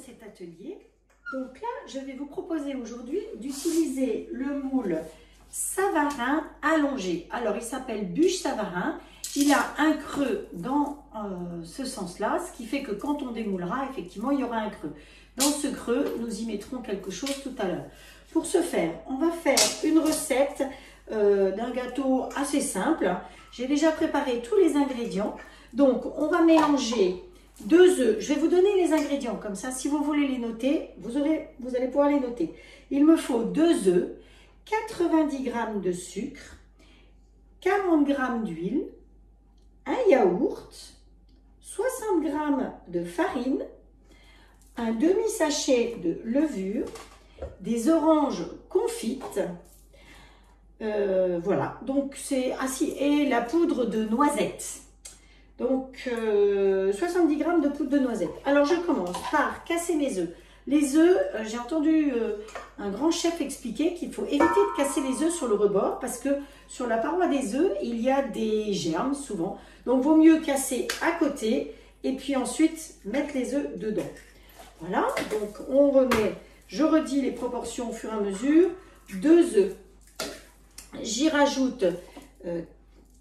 cet atelier. Donc là, je vais vous proposer aujourd'hui d'utiliser le moule Savarin allongé. Alors, il s'appelle bûche Savarin. Il a un creux dans ce sens-là, ce qui fait que quand on démoulera, effectivement, il y aura un creux. Dans ce creux, nous y mettrons quelque chose tout à l'heure. Pour ce faire, on va faire une recette d'un gâteau assez simple. J'ai déjà préparé tous les ingrédients. Donc, on va mélanger 2 œufs. Je vais vous donner les ingrédients. Comme ça, si vous voulez les noter, vous allez pouvoir les noter. Il me faut 2 œufs, 90 g de sucre, 40 g d'huile, un yaourt, 60 g de farine, un demi-sachet de levure, des oranges confites, voilà, donc c'est assis, et la poudre de noisette. Donc 70 g de poudre de noisette. Alors je commence par casser mes œufs. Les œufs, j'ai entendu un grand chef expliquer qu'il faut éviter de casser les œufs sur le rebord parce que sur la paroi des œufs, il y a des germes souvent. Donc vaut mieux casser à côté et puis ensuite mettre les œufs dedans. Voilà, donc on remet, je redis les proportions au fur et à mesure. 2 œufs, j'y rajoute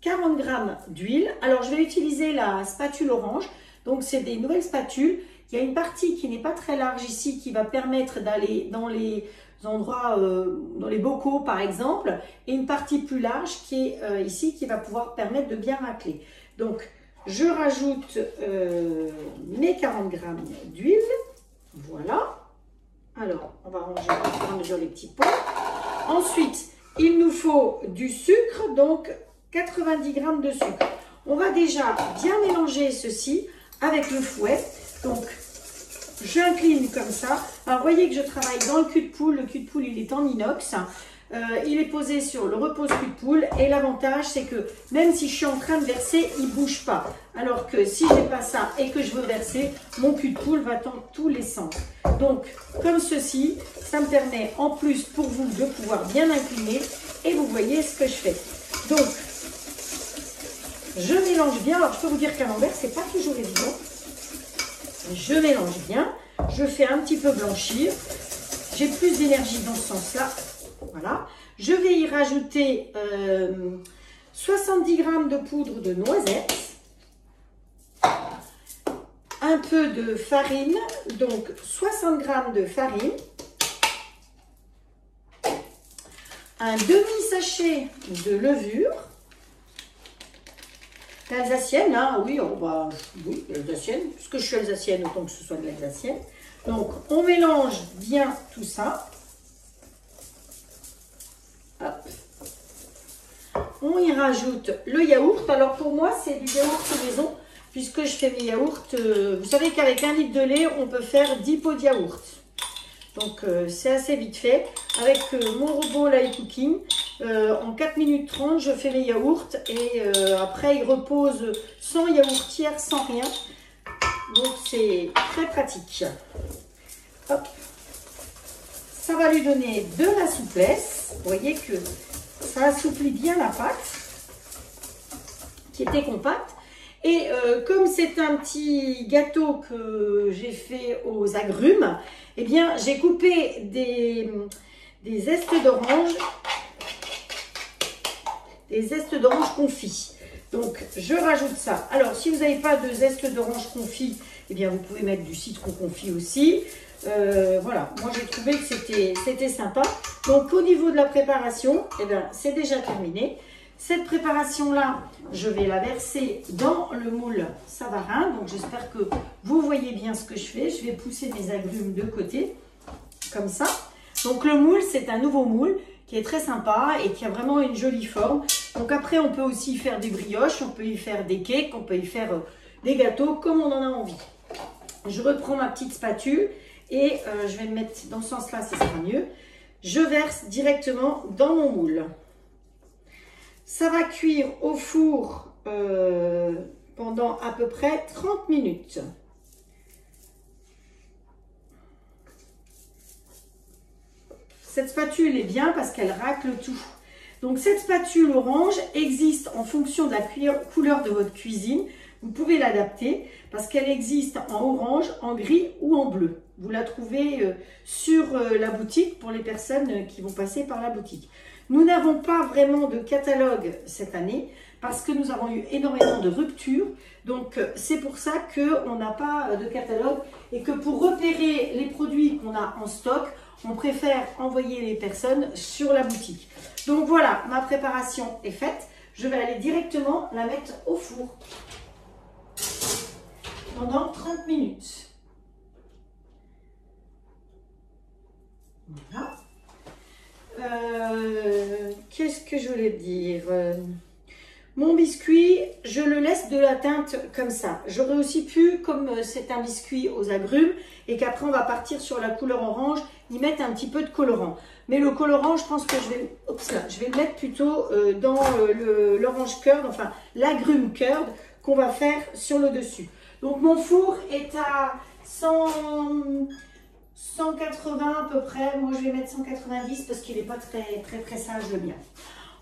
40 g d'huile. Alors, je vais utiliser la spatule orange. Donc, c'est des nouvelles spatules. Il y a une partie qui n'est pas très large ici qui va permettre d'aller dans les endroits, dans les bocaux par exemple. Et une partie plus large qui est ici qui va pouvoir permettre de bien racler. Donc, je rajoute mes 40 g d'huile. Voilà. Alors, on va ranger au fur et à mesure les petits pots. Ensuite, il nous faut du sucre, donc 90 g de sucre. On va déjà bien mélanger ceci avec le fouet. Donc, j'incline comme ça. Alors, vous voyez que je travaille dans le cul de poule. Le cul de poule, il est en inox. Il est posé sur le repose cul de poule. Et l'avantage, c'est que même si je suis en train de verser, il ne bouge pas. Alors que si je n'ai pas ça et que je veux verser, mon cul de poule va dans tous les sens. Donc, comme ceci, ça me permet en plus pour vous de pouvoir bien incliner. Et vous voyez ce que je fais. Donc, je mélange bien. Alors, je peux vous dire qu'à l'envers, c'est pas toujours évident. Je mélange bien. Je fais un petit peu blanchir. J'ai plus d'énergie dans ce sens-là. Voilà. Je vais y rajouter 70 g de poudre de noisette. Un peu de farine. Donc, 60 g de farine. Un demi-sachet de levure. L'alsacienne, hein, oui, oui, l'alsacienne, puisque je suis alsacienne, autant que ce soit de l'alsacienne. Donc, on mélange bien tout ça. Hop. On y rajoute le yaourt. Alors, pour moi, c'est du yaourt maison, puisque je fais mes yaourts. Vous savez qu'avec 1 litre de lait, on peut faire 10 pots de yaourt. Donc, c'est assez vite fait. Avec mon robot Light Cooking, en 4 minutes 30, je fais les yaourts et après, ils reposent sans yaourtière, sans rien. Donc, c'est très pratique. Hop. Ça va lui donner de la souplesse. Vous voyez que ça assouplit bien la pâte qui était compacte. Et comme c'est un petit gâteau que j'ai fait aux agrumes, eh bien, j'ai coupé des zestes d'orange, confits. Donc, je rajoute ça. Alors, si vous n'avez pas de zeste d'orange confit, eh bien, vous pouvez mettre du citron confit aussi. Voilà, moi j'ai trouvé que c'était sympa. Donc, au niveau de la préparation, eh bien, c'est déjà terminé. Cette préparation-là, je vais la verser dans le moule Savarin. Donc, j'espère que vous voyez bien ce que je fais. Je vais pousser mes agrumes de côté, comme ça. Donc, le moule, c'est un nouveau moule qui est très sympa et qui a vraiment une jolie forme. Donc, après, on peut aussi faire des brioches, on peut y faire des cakes, on peut y faire des gâteaux comme on en a envie. Je reprends ma petite spatule et je vais me mettre dans ce sens-là, ce sera mieux. Je verse directement dans mon moule. Ça va cuire au four pendant à peu près 30 minutes. Cette spatule est bien parce qu'elle racle tout. Donc cette spatule orange existe en fonction de la couleur de votre cuisine. Vous pouvez l'adapter parce qu'elle existe en orange, en gris ou en bleu. Vous la trouvez sur la boutique pour les personnes qui vont passer par la boutique. Nous n'avons pas vraiment de catalogue cette année parce que nous avons eu énormément de ruptures. Donc c'est pour ça qu'on n'a pas de catalogue et que pour repérer les produits qu'on a en stock, on préfère envoyer les personnes sur la boutique. Donc voilà, ma préparation est faite. Je vais aller directement la mettre au four pendant 30 minutes. Voilà. Qu'est-ce que je voulais dire? Mon biscuit, je le laisse de la teinte comme ça. J'aurais aussi pu, comme c'est un biscuit aux agrumes et qu'après on va partir sur la couleur orange, y mettre un petit peu de colorant. Mais le colorant, je pense que je vais le mettre plutôt dans l'orange curd, enfin l'agrume curd qu'on va faire sur le dessus. Donc mon four est à 180 à peu près. Moi je vais mettre 190 parce qu'il n'est pas très sage le mien.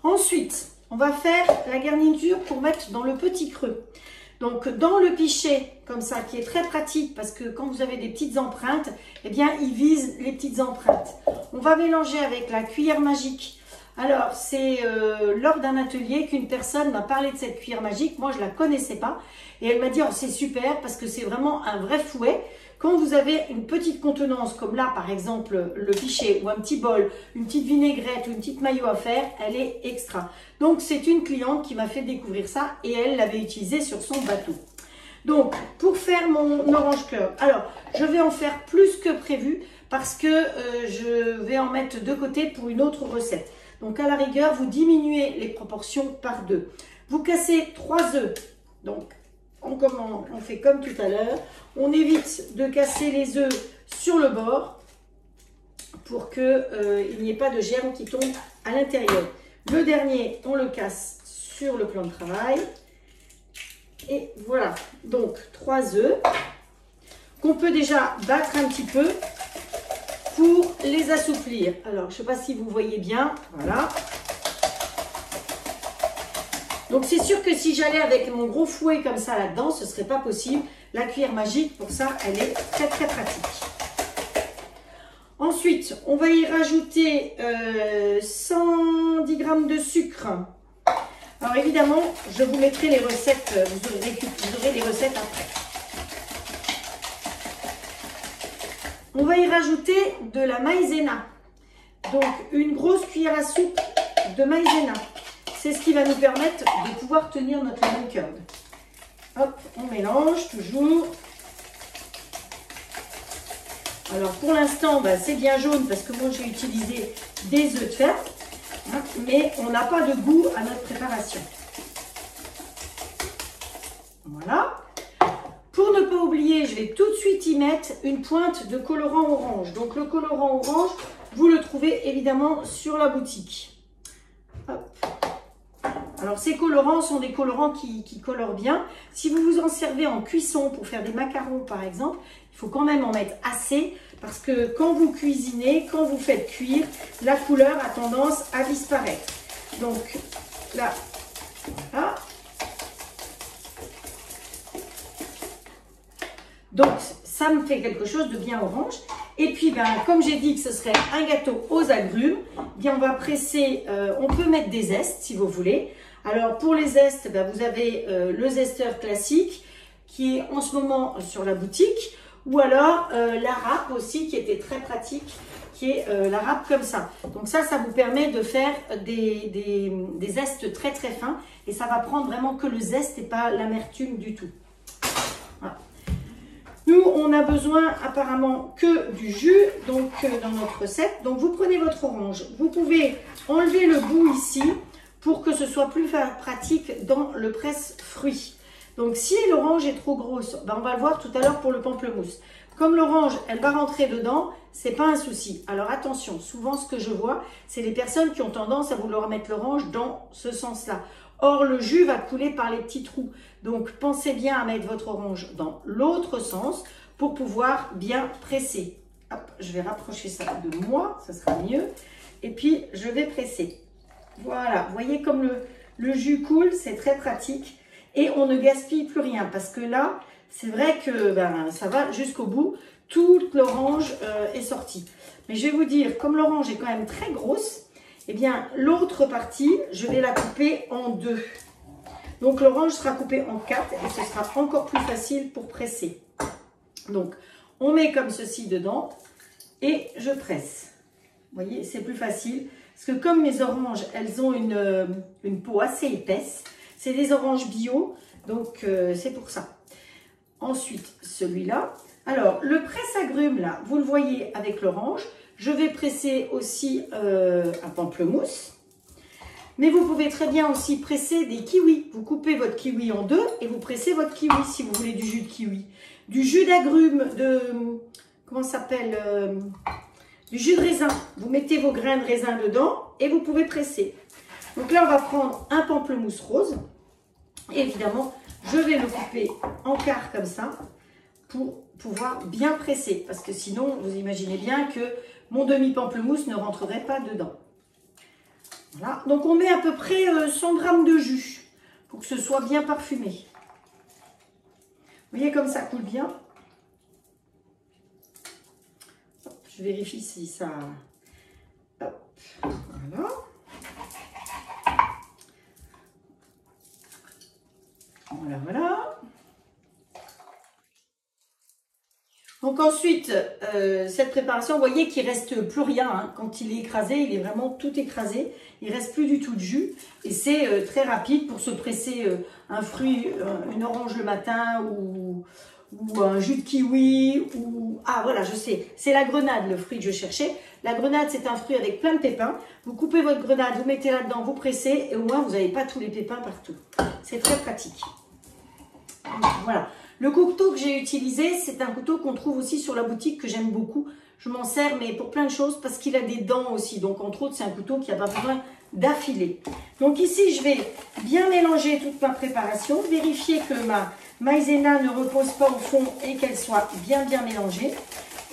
Ensuite, on va faire la garniture pour mettre dans le petit creux. Donc dans le pichet, comme ça, qui est très pratique parce que quand vous avez des petites empreintes, eh bien il vise les petites empreintes. On va mélanger avec la cuillère magique. Alors c'est lors d'un atelier qu'une personne m'a parlé de cette cuillère magique. Moi je ne la connaissais pas et elle m'a dit oh, c'est super parce que c'est vraiment un vrai fouet. Quand vous avez une petite contenance comme là par exemple le pichet ou un petit bol, une petite vinaigrette ou une petite mayo à faire, elle est extra. Donc c'est une cliente qui m'a fait découvrir ça et elle l'avait utilisé sur son bateau. Donc pour faire mon orange curd, alors je vais en faire plus que prévu parce que je vais en mettre de côté pour une autre recette. Donc à la rigueur, vous diminuez les proportions par 2. Vous cassez 3 œufs. Donc on fait comme tout à l'heure. On évite de casser les œufs sur le bord pour qu'il n'y ait pas de germes qui tombent à l'intérieur. Le dernier, on le casse sur le plan de travail. Et voilà, donc 3 œufs qu'on peut déjà battre un petit peu pour les assouplir. Alors, je ne sais pas si vous voyez bien, voilà. Donc, c'est sûr que si j'allais avec mon gros fouet comme ça là-dedans, ce ne serait pas possible. La cuillère magique, pour ça, elle est très pratique. Ensuite, on va y rajouter 110 g de sucre. Alors, évidemment, je vous mettrai les recettes, vous aurez les recettes après. On va y rajouter de la maïzena. Donc, une grosse cuillère à soupe de maïzena. C'est ce qui va nous permettre de pouvoir tenir notre lemon curd. Hop, on mélange toujours. Alors, pour l'instant, c'est bien jaune parce que moi, j'ai utilisé des œufs de fer. Hein, mais on n'a pas de goût à notre préparation. Voilà. Pour ne pas oublier, je vais tout de suite y mettre une pointe de colorant orange. Donc le colorant orange, vous le trouvez évidemment sur la boutique. Hop. Alors ces colorants sont des colorants qui colorent bien. Si vous vous en servez en cuisson pour faire des macarons par exemple, il faut quand même en mettre assez parce que quand vous cuisinez, quand vous faites cuire, la couleur a tendance à disparaître. Donc là, voilà. Donc, ça me fait quelque chose de bien orange. Et puis, comme j'ai dit que ce serait un gâteau aux agrumes, bien on va presser, on peut mettre des zestes si vous voulez. Alors, pour les zestes, vous avez le zesteur classique qui est en ce moment sur la boutique. Ou alors, la râpe aussi qui était très pratique, qui est la râpe comme ça. Donc ça vous permet de faire des zestes très fins. Et ça va prendre vraiment que le zeste et pas l'amertume du tout. Voilà. Nous, on a besoin apparemment que du jus donc dans notre recette. Donc, vous prenez votre orange. Vous pouvez enlever le bout ici pour que ce soit plus pratique dans le presse-fruits. Donc, si l'orange est trop grosse, on va le voir tout à l'heure pour le pamplemousse. Comme l'orange, elle va rentrer dedans, c'est pas un souci. Alors, attention, souvent ce que je vois, c'est les personnes qui ont tendance à vouloir mettre l'orange dans ce sens-là. Or, le jus va couler par les petits trous. Donc, pensez bien à mettre votre orange dans l'autre sens pour pouvoir bien presser. Hop, je vais rapprocher ça de moi, ça sera mieux. Et puis, je vais presser. Voilà, vous voyez comme le jus coule, c'est très pratique. Et on ne gaspille plus rien parce que là, c'est vrai que ben, ça va jusqu'au bout. Toute l'orange est sortie. Mais je vais vous dire, comme l'orange est quand même très grosse, eh bien l'autre partie, je vais la couper en deux. Donc l'orange sera coupée en 4 et ce sera encore plus facile pour presser. Donc on met comme ceci dedans et je presse. Vous voyez, c'est plus facile. Parce que comme mes oranges, elles ont une peau assez épaisse, c'est des oranges bio, donc c'est pour ça. Ensuite, celui-là. Alors, le presse-agrumes, là, vous le voyez avec l'orange. Je vais presser aussi un pamplemousse. Mais vous pouvez très bien aussi presser des kiwis. Vous coupez votre kiwi en deux et vous pressez votre kiwi si vous voulez du jus de kiwi. Du jus d'agrumes, comment ça s'appelle du jus de raisin. Vous mettez vos grains de raisin dedans et vous pouvez presser. Donc là, on va prendre un pamplemousse rose. Et évidemment, je vais le couper en quart comme ça pour pouvoir bien presser. Parce que sinon, vous imaginez bien que mon demi-pamplemousse ne rentrerait pas dedans. Voilà. Donc, on met à peu près 100 g de jus pour que ce soit bien parfumé. Vous voyez comme ça coule bien. Je vérifie si ça... Hop, voilà. Voilà, voilà. Donc ensuite, cette préparation, vous voyez qu'il ne reste plus rien. Hein. Quand il est écrasé, il est vraiment tout écrasé. Il ne reste plus du tout de jus. Et c'est très rapide pour se presser un fruit, une orange le matin ou un jus de kiwi. Ah voilà, je sais, c'est la grenade, le fruit que je cherchais. La grenade, c'est un fruit avec plein de pépins. Vous coupez votre grenade, vous mettez là-dedans, vous pressez et au moins, vous n'avez pas tous les pépins partout. C'est très pratique. Voilà. Le couteau que j'ai utilisé, c'est un couteau qu'on trouve aussi sur la boutique que j'aime beaucoup. Je m'en sers mais pour plein de choses parce qu'il a des dents aussi. Donc entre autres, c'est un couteau qui n'a pas besoin d'affiler. Donc ici, je vais bien mélanger toute ma préparation. Vérifier que ma maïzena ne repose pas au fond et qu'elle soit bien mélangée.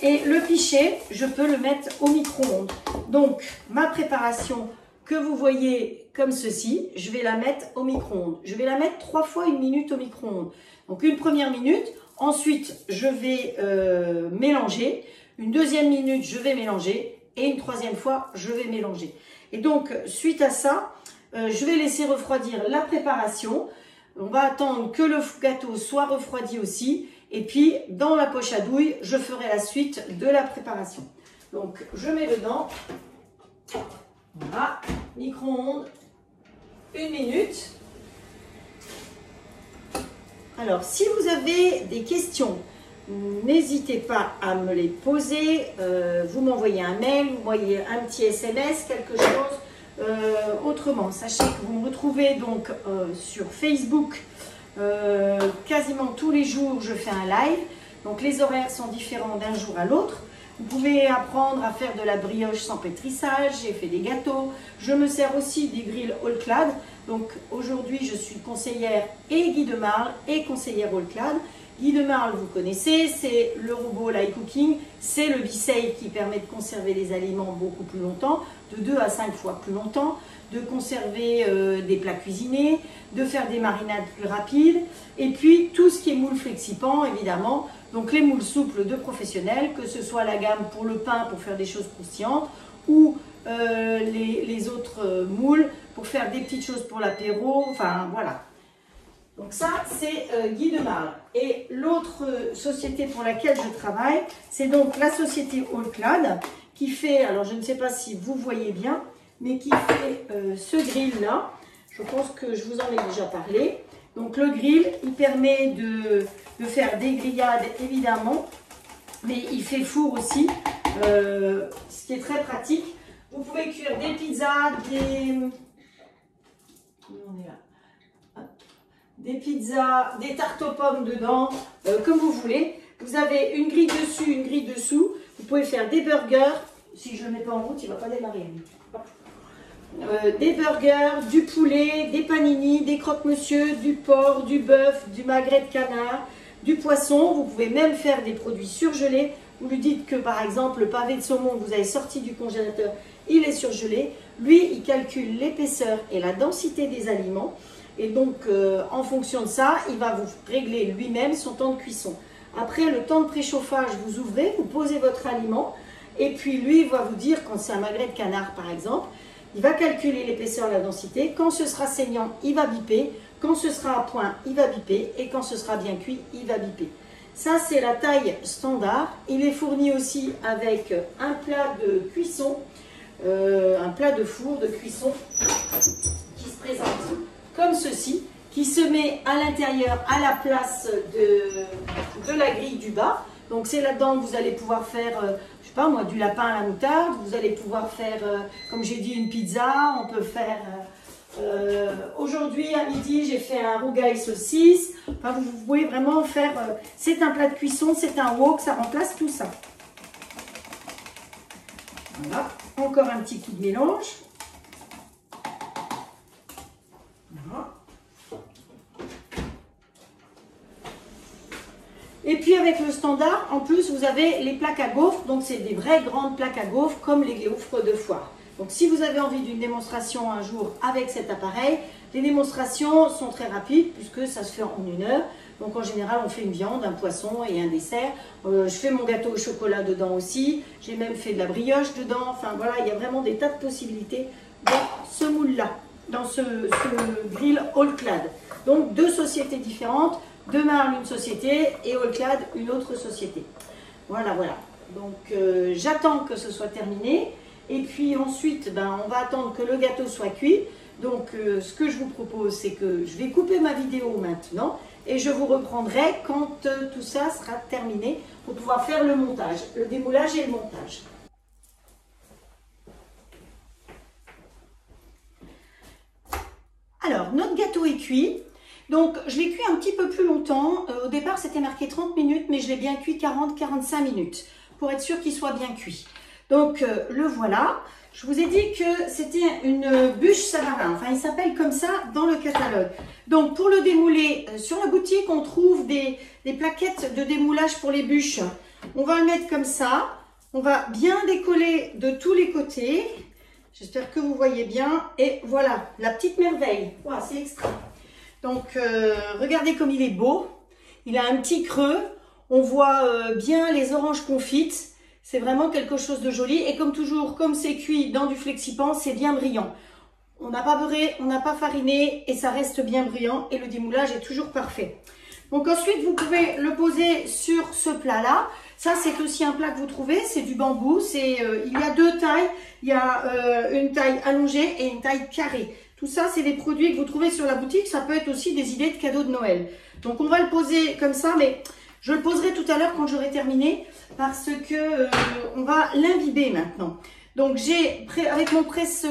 Et le pichet, je peux le mettre au micro-ondes. Donc ma préparation que vous voyez comme ceci, je vais la mettre au micro-ondes. Je vais la mettre 3 fois 1 minute au micro-ondes. Donc une première minute, ensuite je vais mélanger, une deuxième minute je vais mélanger et une troisième fois je vais mélanger. Et donc suite à ça, je vais laisser refroidir la préparation. On va attendre que le gâteau soit refroidi aussi et puis dans la poche à douille, je ferai la suite de la préparation. Donc je mets dedans, voilà, micro-ondes, 1 minute. Alors, si vous avez des questions, n'hésitez pas à me les poser. Vous m'envoyez un mail, vous m'envoyez un petit SMS, quelque chose. Autrement, sachez que vous me retrouvez donc sur Facebook. Quasiment tous les jours, je fais un live. Donc, les horaires sont différents d'un jour à l'autre. Vous pouvez apprendre à faire de la brioche sans pétrissage. J'ai fait des gâteaux. Je me sers aussi des grilles All-Clad. Donc aujourd'hui, je suis conseillère et Guy de Marle et conseillère All-Clad. Guy de Marle, vous connaissez, c'est le robot Light Cooking. C'est le B-Safe qui permet de conserver les aliments beaucoup plus longtemps, de 2 à 5 fois plus longtemps, de conserver des plats cuisinés, de faire des marinades plus rapides. Et puis tout ce qui est moule flexipan, évidemment. Donc les moules souples de professionnels, que ce soit la gamme pour le pain, pour faire des choses croustillantes, ou les autres moules pour faire des petites choses pour l'apéro, enfin voilà. Donc ça, c'est Guy de Marle. Et l'autre société pour laquelle je travaille, c'est donc la société All-Clad, qui fait, alors je ne sais pas si vous voyez bien, mais qui fait ce grill-là. Je pense que je vous en ai déjà parlé. Donc le grill, il permet de faire des grillades évidemment, mais il fait four aussi, ce qui est très pratique. Vous pouvez cuire des pizzas, des pizzas, des tartes aux pommes dedans, comme vous voulez. Vous avez une grille dessus, une grille dessous. Vous pouvez faire des burgers. Si je ne le mets pas en route, il ne va pas démarrer. Des burgers, du poulet, des panini, des croque-monsieur, du porc, du bœuf, du magret de canard, du poisson. Vous pouvez même faire des produits surgelés. Vous lui dites que par exemple le pavé de saumon que vous avez sorti du congélateur, il est surgelé. Lui, il calcule l'épaisseur et la densité des aliments. Et donc, en fonction de ça, il va vous régler lui-même son temps de cuisson. Après, le temps de préchauffage, vous ouvrez, vous posez votre aliment. Et puis, lui, il va vous dire, quand c'est un magret de canard, par exemple, il va calculer l'épaisseur et la densité. Quand ce sera saignant, il va biper. Quand ce sera à point, il va biper. Et quand ce sera bien cuit, il va biper. Ça, c'est la taille standard. Il est fourni aussi avec un plat de cuisson, un plat de four de cuisson qui se présente comme ceci, qui se met à l'intérieur à la place de la grille du bas. Donc c'est là-dedans que vous allez pouvoir faire, je sais pas moi, du lapin à la moutarde. Vous allez pouvoir faire, comme j'ai dit, une pizza. On peut faire... aujourd'hui à midi j'ai fait un rougail saucisse. Enfin, vous pouvez vraiment faire, c'est un plat de cuisson, c'est un wok, ça remplace tout ça. Voilà, encore un petit coup de mélange. Voilà. Et puis avec le standard, en plus vous avez les plaques à gaufres, donc c'est des vraies grandes plaques à gaufres comme les gaufres de foire. Donc si vous avez envie d'une démonstration un jour avec cet appareil, les démonstrations sont très rapides puisque ça se fait en 1 heure. Donc en général on fait une viande, un poisson et un dessert. Je fais mon gâteau au chocolat dedans aussi, j'ai même fait de la brioche dedans. Enfin voilà, il y a vraiment des tas de possibilités dans ce moule-là, dans ce grill All-Clad. Donc 2 sociétés différentes, De Marle une société et All-Clad une autre société. Voilà, voilà. Donc j'attends que ce soit terminé. Et puis ensuite, on va attendre que le gâteau soit cuit. Donc ce que je vous propose, c'est que je vais couper ma vidéo maintenant et je vous reprendrai quand tout ça sera terminé pour pouvoir faire le montage, le démoulage et le montage. Alors, notre gâteau est cuit. Donc, je l'ai cuit un petit peu plus longtemps. Au départ, c'était marqué 30 minutes, mais je l'ai bien cuit 40-45 minutes pour être sûr qu'il soit bien cuit. Donc, le voilà. Je vous ai dit que c'était une bûche Savarin. Enfin, il s'appelle comme ça dans le catalogue. Donc, pour le démouler, sur la boutique, on trouve des plaquettes de démoulage pour les bûches. On va le mettre comme ça. On va bien décoller de tous les côtés. J'espère que vous voyez bien. Et voilà, la petite merveille. Wow, c'est extra. Donc, regardez comme il est beau. Il a un petit creux. On voit bien les oranges confites. C'est vraiment quelque chose de joli. Et comme toujours, comme c'est cuit dans du Flexipan, c'est bien brillant. On n'a pas beurré, on n'a pas fariné et ça reste bien brillant. Et le démoulage est toujours parfait. Donc ensuite, vous pouvez le poser sur ce plat-là. Ça, c'est aussi un plat que vous trouvez. C'est du bambou. Il y a 2 tailles. Il y a une taille allongée et une taille carrée. Tout ça, c'est des produits que vous trouvez sur la boutique. Ça peut être aussi des idées de cadeaux de Noël. Donc, on va le poser comme ça, mais je le poserai tout à l'heure quand j'aurai terminé parce que on va l'imbiber maintenant. Donc, avec mon presse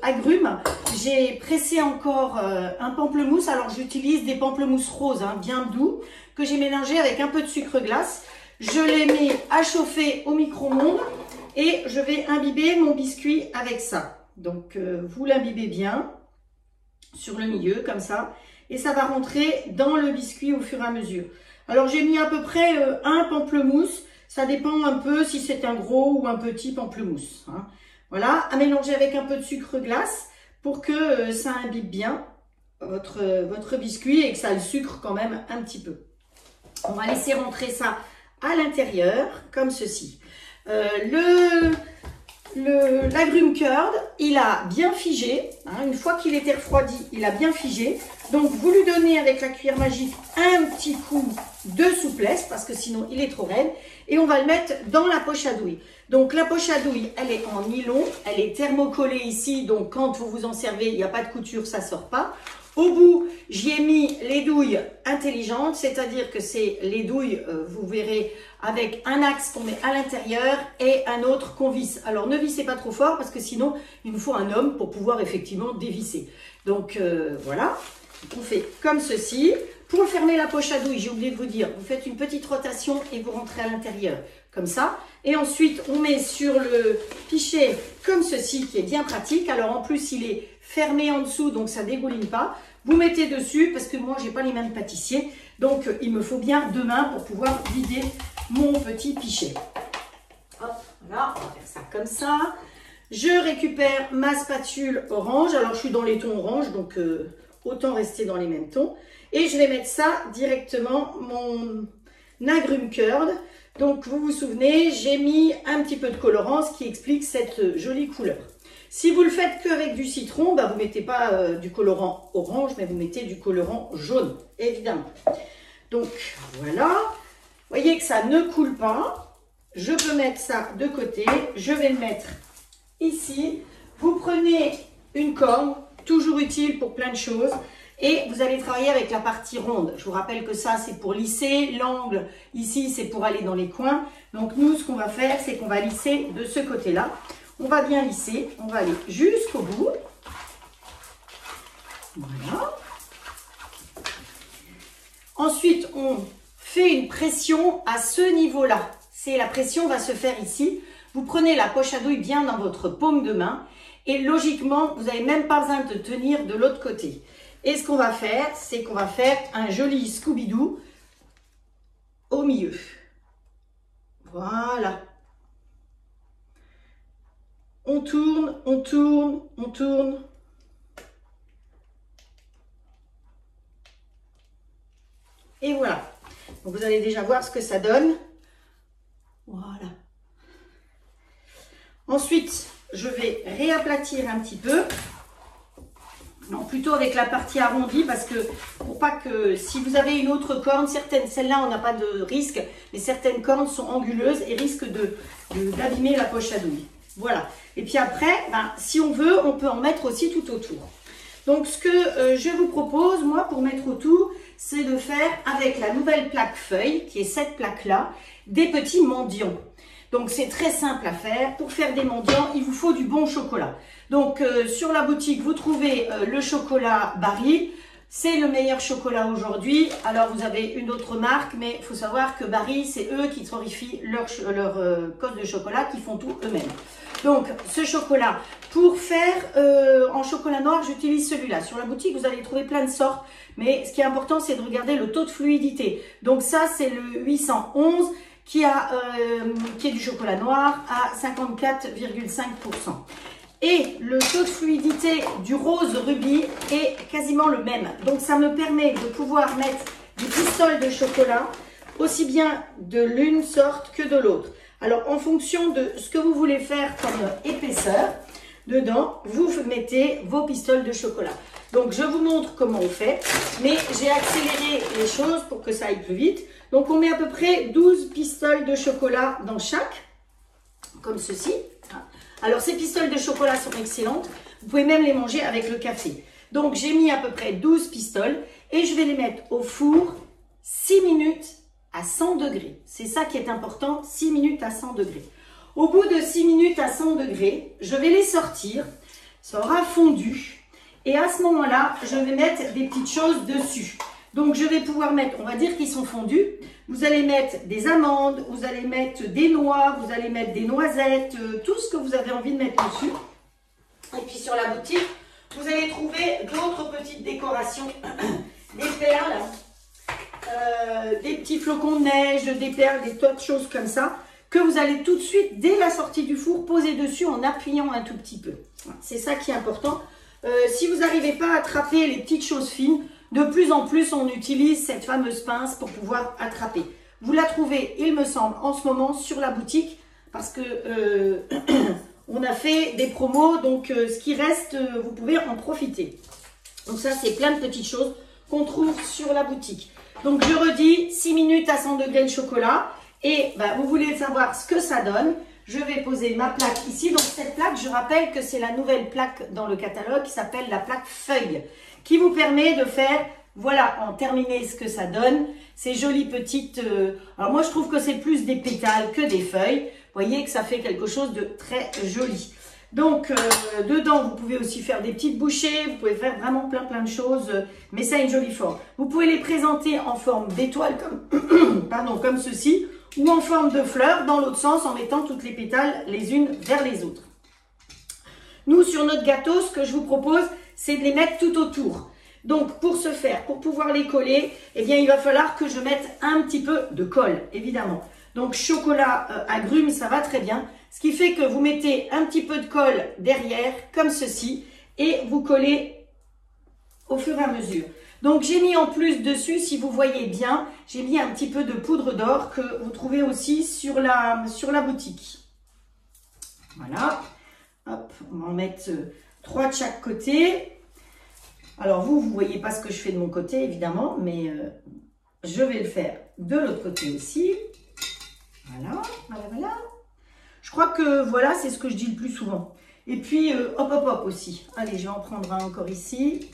agrumes, j'ai pressé encore un pamplemousse. Alors, j'utilise des pamplemousses roses, hein, bien doux, que j'ai mélangé avec un peu de sucre glace. Je les mets à chauffer au micro-ondes et je vais imbiber mon biscuit avec ça. Donc, vous l'imbibez bien sur le milieu, comme ça. Et ça va rentrer dans le biscuit au fur et à mesure. Alors, j'ai mis à peu près un pamplemousse. Ça dépend un peu si c'est un gros ou un petit pamplemousse. Hein. Voilà, à mélanger avec un peu de sucre glace pour que ça imbibe bien votre biscuit et que ça le sucre quand même un petit peu. On va laisser rentrer ça à l'intérieur, comme ceci. L'agrume curd, il a bien figé. Hein, une fois qu'il était refroidi, il a bien figé. Donc, vous lui donnez avec la cuillère magique un petit coup de souplesse parce que sinon, il est trop raide. Et on va le mettre dans la poche à douille. Donc, la poche à douille, elle est en nylon. Elle est thermocollée ici. Donc, quand vous vous en servez, il n'y a pas de couture, ça ne sort pas. Au bout, j'y ai mis les douilles intelligentes, c'est-à-dire que c'est les douilles, vous verrez, avec un axe qu'on met à l'intérieur et un autre qu'on visse. Alors, ne vissez pas trop fort parce que sinon, il nous faut un homme pour pouvoir effectivement dévisser. Donc, voilà, on fait comme ceci. Pour fermer la poche à douille, j'ai oublié de vous dire, vous faites une petite rotation et vous rentrez à l'intérieur, comme ça. Et ensuite, on met sur le pichet comme ceci, qui est bien pratique. Alors, en plus, il est fermé en dessous, donc ça ne dégouline pas. Vous mettez dessus, parce que moi, je n'ai pas les mains de pâtissier. Donc, il me faut bien 2 mains pour pouvoir vider mon petit pichet. Hop, voilà, on va faire ça comme ça. Je récupère ma spatule orange. Alors, je suis dans les tons orange, donc autant rester dans les mêmes tons. Et je vais mettre ça directement, mon agrume curd. Donc, vous vous souvenez, j'ai mis un petit peu de colorant, ce qui explique cette jolie couleur. Si vous le faites qu'avec du citron, bah, vous ne mettez pas du colorant orange, mais vous mettez du colorant jaune, évidemment. Donc, voilà. Vous voyez que ça ne coule pas. Je peux mettre ça de côté. Je vais le mettre ici. Vous prenez une corne, toujours utile pour plein de choses. Et vous allez travailler avec la partie ronde. Je vous rappelle que ça, c'est pour lisser. L'angle, ici, c'est pour aller dans les coins. Donc, nous, ce qu'on va faire, c'est qu'on va lisser de ce côté-là. On va bien lisser. On va aller jusqu'au bout. Voilà. Ensuite, on fait une pression à ce niveau-là. La pression va se faire ici. Vous prenez la poche à douille bien dans votre paume de main. Et logiquement, vous n'avez même pas besoin de tenir de l'autre côté. Et ce qu'on va faire, c'est qu'on va faire un joli Scooby-Doo au milieu. Voilà. On tourne, on tourne, on tourne. Et voilà. Donc vous allez déjà voir ce que ça donne. Voilà. Ensuite, je vais réaplatir un petit peu. Non, plutôt avec la partie arrondie parce que pour pas que si vous avez une autre corne, celle-là on n'a pas de risque, mais certaines cornes sont anguleuses et risquent d'abîmer la poche à douille. Voilà. Et puis après, ben, si on veut, on peut en mettre aussi tout autour. Donc ce que je vous propose, moi, pour mettre autour, c'est de faire avec la nouvelle plaque feuille, qui est cette plaque-là, des petits mendiants. Donc c'est très simple à faire. Pour faire des mendiants, il vous faut du bon chocolat. Donc sur la boutique, vous trouvez le chocolat Barry. C'est le meilleur chocolat aujourd'hui. Alors vous avez une autre marque, mais il faut savoir que Barry, c'est eux qui torréfient leur cosse de chocolat, qui font tout eux-mêmes. Donc ce chocolat, pour faire en chocolat noir, j'utilise celui-là. Sur la boutique, vous allez trouver plein de sortes, mais ce qui est important, c'est de regarder le taux de fluidité. Donc ça, c'est le 811 qui est du chocolat noir à 54,5%. Et le taux de fluidité du rose rubis est quasiment le même. Donc ça me permet de pouvoir mettre des pistoles de chocolat aussi bien de l'une sorte que de l'autre. Alors en fonction de ce que vous voulez faire comme épaisseur, dedans, vous mettez vos pistoles de chocolat. Donc je vous montre comment on fait, mais j'ai accéléré les choses pour que ça aille plus vite. Donc on met à peu près 12 pistoles de chocolat dans chaque, comme ceci. Alors ces pistoles de chocolat sont excellentes, vous pouvez même les manger avec le café. Donc j'ai mis à peu près 12 pistoles et je vais les mettre au four 6 minutes à 100 degrés. C'est ça qui est important, 6 minutes à 100 degrés. Au bout de 6 minutes à 100 degrés, je vais les sortir, ça aura fondu et à ce moment-là, je vais mettre des petites choses dessus. Donc je vais pouvoir mettre, on va dire qu'ils sont fondus, vous allez mettre des amandes, vous allez mettre des noix, vous allez mettre des noisettes, tout ce que vous avez envie de mettre dessus. Et puis sur la boutique, vous allez trouver d'autres petites décorations, des perles, des petits flocons de neige, des perles, des tas de choses comme ça, que vous allez tout de suite, dès la sortie du four, poser dessus en appuyant un tout petit peu. C'est ça qui est important. Si vous n'arrivez pas à attraper les petites choses fines, de plus en plus, on utilise cette fameuse pince pour pouvoir attraper. Vous la trouvez, il me semble, en ce moment sur la boutique parce que on a fait des promos. Donc, ce qui reste, vous pouvez en profiter. Donc, ça, c'est plein de petites choses qu'on trouve sur la boutique. Donc, je redis, 6 minutes à 100 degrés le chocolat. Et bah, vous voulez savoir ce que ça donne. Je vais poser ma plaque ici. Donc, cette plaque, je rappelle que c'est la nouvelle plaque dans le catalogue qui s'appelle la plaque feuille, qui vous permet de faire, voilà, en terminer ce que ça donne. Ces jolies petites... alors moi, je trouve que c'est plus des pétales que des feuilles. Vous voyez que ça fait quelque chose de très joli. Donc, dedans, vous pouvez aussi faire des petites bouchées. Vous pouvez faire vraiment plein de choses. Mais ça a une jolie forme. Vous pouvez les présenter en forme d'étoile, comme, pardon, comme ceci, ou en forme de fleurs, dans l'autre sens, en mettant toutes les pétales les unes vers les autres. Nous, sur notre gâteau, ce que je vous propose, c'est de les mettre tout autour. Donc, pour ce faire, pour pouvoir les coller, eh bien, il va falloir que je mette un petit peu de colle, évidemment. Donc, chocolat agrumes, ça va très bien. Ce qui fait que vous mettez un petit peu de colle derrière, comme ceci, et vous collez au fur et à mesure. Donc j'ai mis en plus dessus, si vous voyez bien, j'ai mis un petit peu de poudre d'or que vous trouvez aussi sur la boutique. Voilà. Hop, on va en mettre 3 de chaque côté. Alors vous voyez pas ce que je fais de mon côté évidemment, mais je vais le faire de l'autre côté aussi. Voilà, voilà, voilà. Je crois que voilà, c'est ce que je dis le plus souvent. Et puis, hop, hop, hop aussi. Allez, je vais en prendre un encore ici.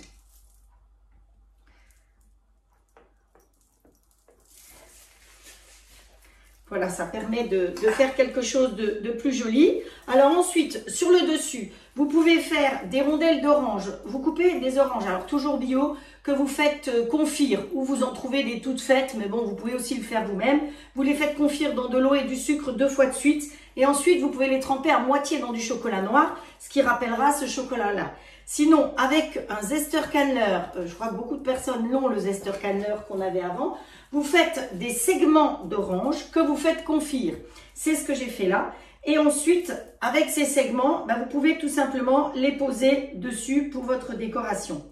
Voilà, ça permet de faire quelque chose de plus joli. Alors ensuite, sur le dessus, vous pouvez faire des rondelles d'orange. Vous coupez des oranges, alors toujours bio, que vous faites confire, ou vous en trouvez des toutes faites, mais bon, vous pouvez aussi le faire vous-même. Vous les faites confire dans de l'eau et du sucre 2 fois de suite. Et ensuite, vous pouvez les tremper à moitié dans du chocolat noir, ce qui rappellera ce chocolat-là. Sinon, avec un zester canneleur, je crois que beaucoup de personnes l'ont, le zester canneleur qu'on avait avant, vous faites des segments d'orange que vous faites confire. C'est ce que j'ai fait là. Et ensuite, avec ces segments, vous pouvez tout simplement les poser dessus pour votre décoration.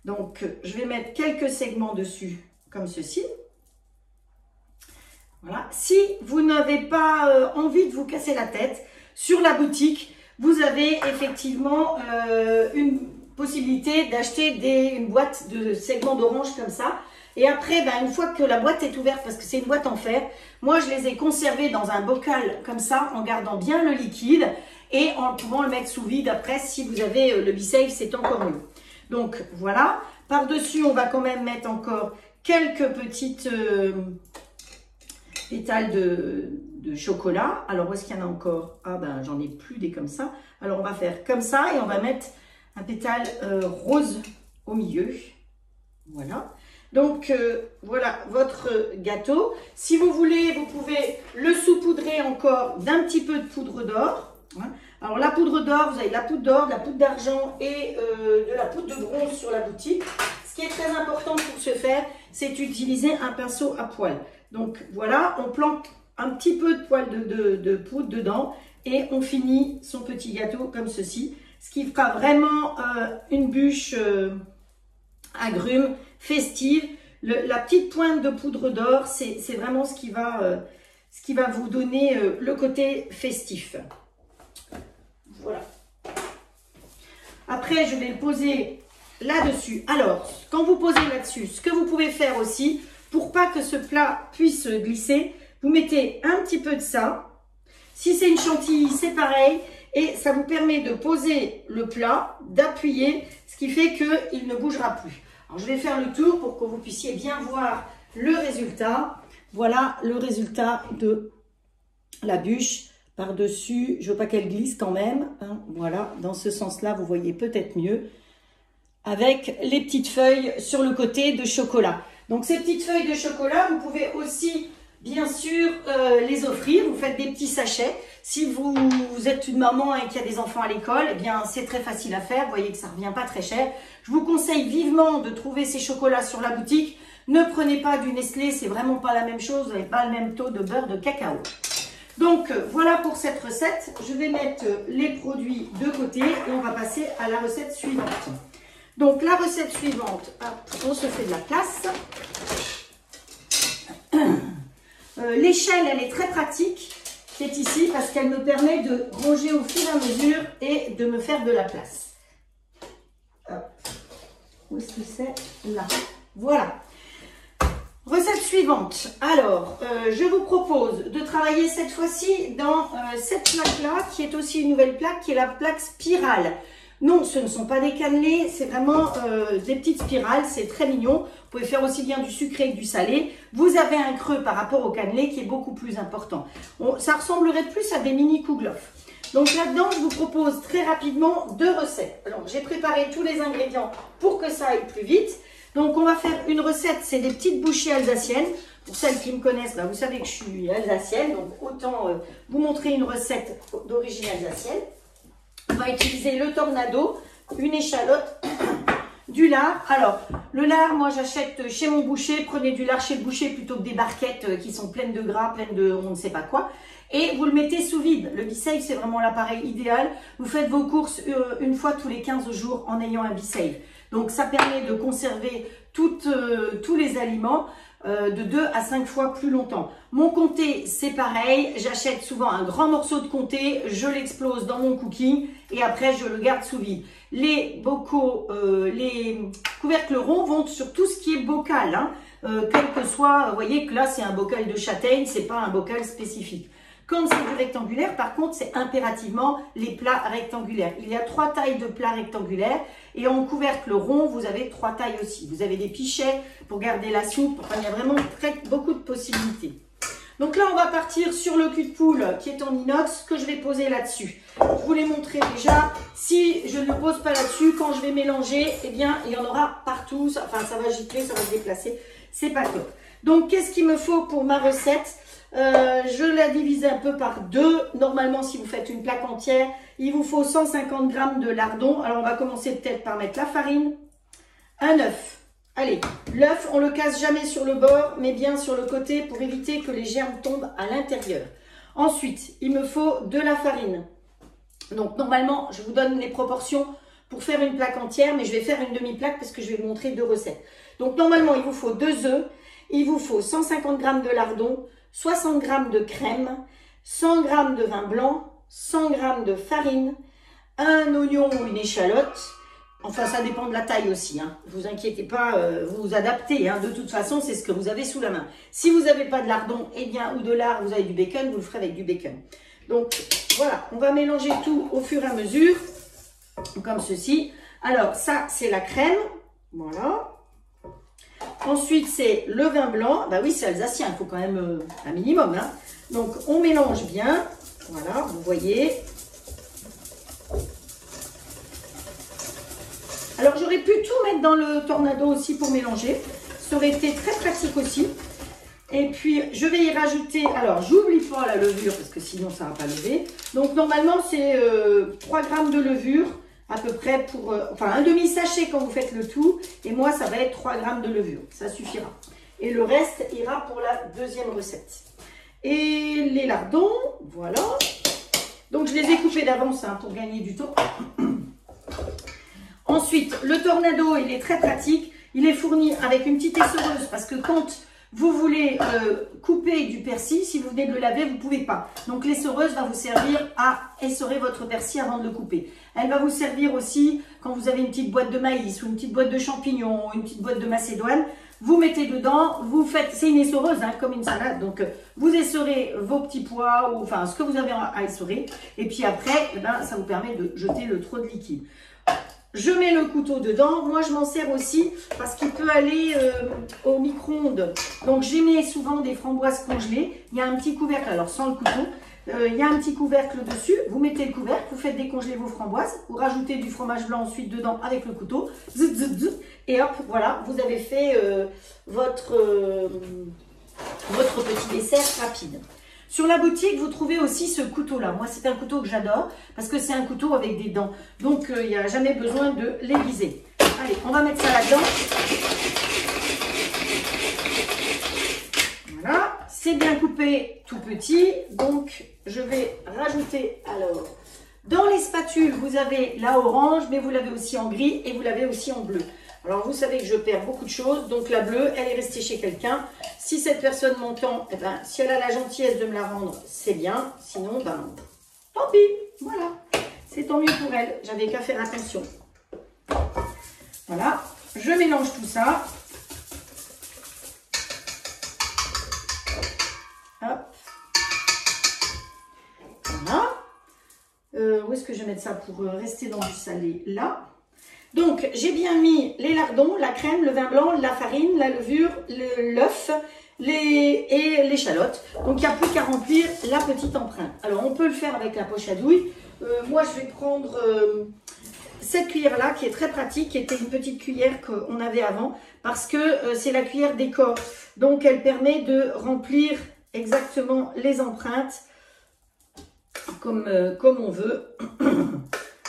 Donc, je vais mettre quelques segments dessus, comme ceci. Voilà. Si vous n'avez pas envie de vous casser la tête, sur la boutique, vous avez effectivement une possibilité d'acheter une boîte de segments d'orange comme ça. Et après, une fois que la boîte est ouverte, parce que c'est une boîte en fer, moi je les ai conservés dans un bocal comme ça, en gardant bien le liquide et en pouvant le mettre sous vide après. Si vous avez le Be-Safe, c'est encore mieux. Donc voilà, par-dessus, on va quand même mettre encore quelques petites pétales de chocolat. Alors, où est-ce qu'il y en a encore? Ah j'en ai plus des comme ça. Alors, on va faire comme ça et on va mettre un pétale rose au milieu. Voilà. Donc, voilà votre gâteau. Si vous voulez, vous pouvez le saupoudrer encore d'un petit peu de poudre d'or. Alors, la poudre d'or, vous avez de la poudre d'or, de la poudre d'argent et de la poudre de bronze sur la boutique. Ce qui est très important pour ce faire, c'est d'utiliser un pinceau à poil. Donc, voilà, on plante un petit peu de poil de poudre dedans et on finit son petit gâteau comme ceci. Ce qui fera vraiment une bûche agrumes festive. La petite pointe de poudre d'or, c'est vraiment ce qui va vous donner le côté festif. Voilà. Après, je vais le poser là-dessus. Alors, quand vous posez là-dessus, ce que vous pouvez faire aussi, pour pas que ce plat puisse glisser, vous mettez un petit peu de ça. Si c'est une chantilly, c'est pareil. Et ça vous permet de poser le plat, d'appuyer, ce qui fait qu'il ne bougera plus. Alors, je vais faire le tour pour que vous puissiez bien voir le résultat. Voilà le résultat de la bûche par-dessus. Je ne veux pas qu'elle glisse quand même. Voilà, dans ce sens-là, vous voyez peut-être mieux. Avec les petites feuilles sur le côté de chocolat. Donc, ces petites feuilles de chocolat, vous pouvez aussi, bien sûr, les offrir. Vous faites des petits sachets. Si vous êtes une maman et qu'il y a des enfants à l'école, eh bien, c'est très facile à faire. Vous voyez que ça ne revient pas très cher. Je vous conseille vivement de trouver ces chocolats sur la boutique. Ne prenez pas du Nestlé, c'est vraiment pas la même chose. Vous n'avez pas le même taux de beurre de cacao. Donc, voilà pour cette recette. Je vais mettre les produits de côté et on va passer à la recette suivante. Donc, la recette suivante, on se fait de la place. L'échelle, elle est très pratique, qui est ici, parce qu'elle me permet de ranger au fur et à mesure et de me faire de la place. Hop. Où est-ce que c'est? Là. Voilà. Recette suivante. Alors, je vous propose de travailler cette fois-ci dans cette plaque-là, qui est aussi une nouvelle plaque, qui est la plaque spirale. Non, ce ne sont pas des cannelés, c'est vraiment des petites spirales, c'est très mignon. Vous pouvez faire aussi bien du sucré que du salé. Vous avez un creux par rapport au cannelé qui est beaucoup plus important. Ça ressemblerait plus à des mini kouglof. Donc là-dedans, je vous propose très rapidement 2 recettes. Alors, j'ai préparé tous les ingrédients pour que ça aille plus vite. Donc, on va faire une recette, c'est des petites bouchées alsaciennes. Pour celles qui me connaissent, vous savez que je suis alsacienne, donc autant vous montrer une recette d'origine alsacienne. On va utiliser le tornado, une échalote, Du lard. Alors, le lard, moi j'achète chez mon boucher. Prenez du lard chez le boucher plutôt que des barquettes qui sont pleines de gras, pleines de on ne sait pas quoi. Et vous le mettez sous vide. Le B-Save, c'est vraiment l'appareil idéal. Vous faites vos courses une fois tous les 15 jours en ayant un B-Save. Donc, ça permet de conserver tous les aliments de 2 à 5 fois plus longtemps. Mon comté, c'est pareil. J'achète souvent un grand morceau de comté, je l'explose dans mon cooking et après, je le garde sous vide. Les bocaux, les couvercles ronds vont sur tout ce qui est bocal, hein. Quel que soit, vous voyez que là, c'est un bocal de châtaigne, c'est pas un bocal spécifique. Quand c'est du rectangulaire, par contre, c'est impérativement les plats rectangulaires. Il y a 3 tailles de plats rectangulaires et en couvercle rond, vous avez 3 tailles aussi. Vous avez des pichets pour garder la soupe. Enfin, il y a vraiment beaucoup de possibilités. Donc là, on va partir sur le cul de poule qui est en inox que je vais poser là-dessus. Je vous l'ai montré déjà. Si je ne le pose pas là-dessus, quand je vais mélanger, eh bien, il y en aura partout. Enfin, ça va gicler, ça va se déplacer. C'est pas top. Donc, qu'est-ce qu'il me faut pour ma recette ? Je la divise un peu par 2. Normalement, si vous faites une plaque entière, il vous faut 150 g de lardons. Alors, on va commencer peut-être par mettre la farine, un œuf. Allez, l'œuf, on le casse jamais sur le bord, mais bien sur le côté pour éviter que les germes tombent à l'intérieur. Ensuite, il me faut de la farine. Donc, normalement, je vous donne les proportions pour faire une plaque entière, mais je vais faire une demi-plaque parce que je vais vous montrer 2 recettes. Donc, normalement, il vous faut 2 œufs, il vous faut 150 g de lardons, 60 g de crème, 100 g de vin blanc, 100 g de farine, un oignon ou une échalote. Enfin, ça dépend de la taille aussi, hein. Ne vous inquiétez pas, vous vous adaptez, hein. De toute façon, c'est ce que vous avez sous la main. Si vous n'avez pas de lardon, eh bien, ou de lard, vous avez du bacon, vous le ferez avec du bacon. Donc, voilà, on va mélanger tout au fur et à mesure, comme ceci. Alors, ça, c'est la crème, voilà. Ensuite, c'est le vin blanc. Bah oui, c'est alsacien, il faut quand même un minimum, hein. Donc, on mélange bien, voilà, vous voyez. Alors, j'aurais pu tout mettre dans le tornado aussi pour mélanger. Ça aurait été très pratique aussi. Et puis, je vais y rajouter... Alors, j'oublie pas la levure parce que sinon, ça ne va pas lever. Donc, normalement, c'est 3 g de levure à peu près pour... enfin, un demi-sachet quand vous faites le tout. Et moi, ça va être 3 g de levure. Ça suffira. Et le reste ira pour la deuxième recette. Et les lardons, voilà. Donc, je les ai coupés d'avance hein, pour gagner du temps. Ensuite, le tornado, il est très pratique. Il est fourni avec une petite essoreuse parce que quand vous voulez couper du persil, si vous venez de le laver, vous ne pouvez pas. Donc, l'essoreuse va vous servir à essorer votre persil avant de le couper. Elle va vous servir aussi quand vous avez une petite boîte de maïs ou une petite boîte de champignons ou une petite boîte de macédoine. Vous mettez dedans, vous faites, c'est une essoreuse hein, comme une salade. Donc, vous essorez vos petits pois ou enfin ce que vous avez à essorer. Et puis après, eh ben, ça vous permet de jeter le trop de liquide. Je mets le couteau dedans. Moi, je m'en sers aussi parce qu'il peut aller au micro-ondes. Donc, j'y mets souvent des framboises congelées. Il y a un petit couvercle, alors sans le couteau. Il y a un petit couvercle dessus. Vous mettez le couvercle, vous faites décongeler vos framboises. Vous rajoutez du fromage blanc ensuite dedans avec le couteau. Zut, zut, zut, et hop, voilà, vous avez fait votre petit dessert rapide. Sur la boutique, vous trouvez aussi ce couteau-là. Moi, c'est un couteau que j'adore parce que c'est un couteau avec des dents. Donc, il n'y a jamais besoin de l'aiguiser. Allez, on va mettre ça là-dedans. Voilà, c'est bien coupé tout petit. Donc, je vais rajouter alors... Dans les spatules, vous avez la orange, mais vous l'avez aussi en gris et vous l'avez aussi en bleu. Alors, vous savez que je perds beaucoup de choses. Donc, la bleue, elle est restée chez quelqu'un. Si cette personne m'entend, eh ben, si elle a la gentillesse de me la rendre, c'est bien. Sinon, ben, tant pis. Voilà. C'est tant mieux pour elle. J'avais qu'à faire attention. Voilà. Je mélange tout ça. Hop. Voilà. Où est-ce que je vais mettre ça pour rester dans du salé? Là. Donc, j'ai bien mis les lardons, la crème, le vin blanc, la farine, la levure, l'œuf et l'échalote. Donc, il n'y a plus qu'à remplir la petite empreinte. Alors, on peut le faire avec la poche à douille. Moi, je vais prendre cette cuillère-là qui est très pratique, qui était une petite cuillère qu'on avait avant parce que c'est la cuillère décor. Donc, elle permet de remplir exactement les empreintes comme on veut.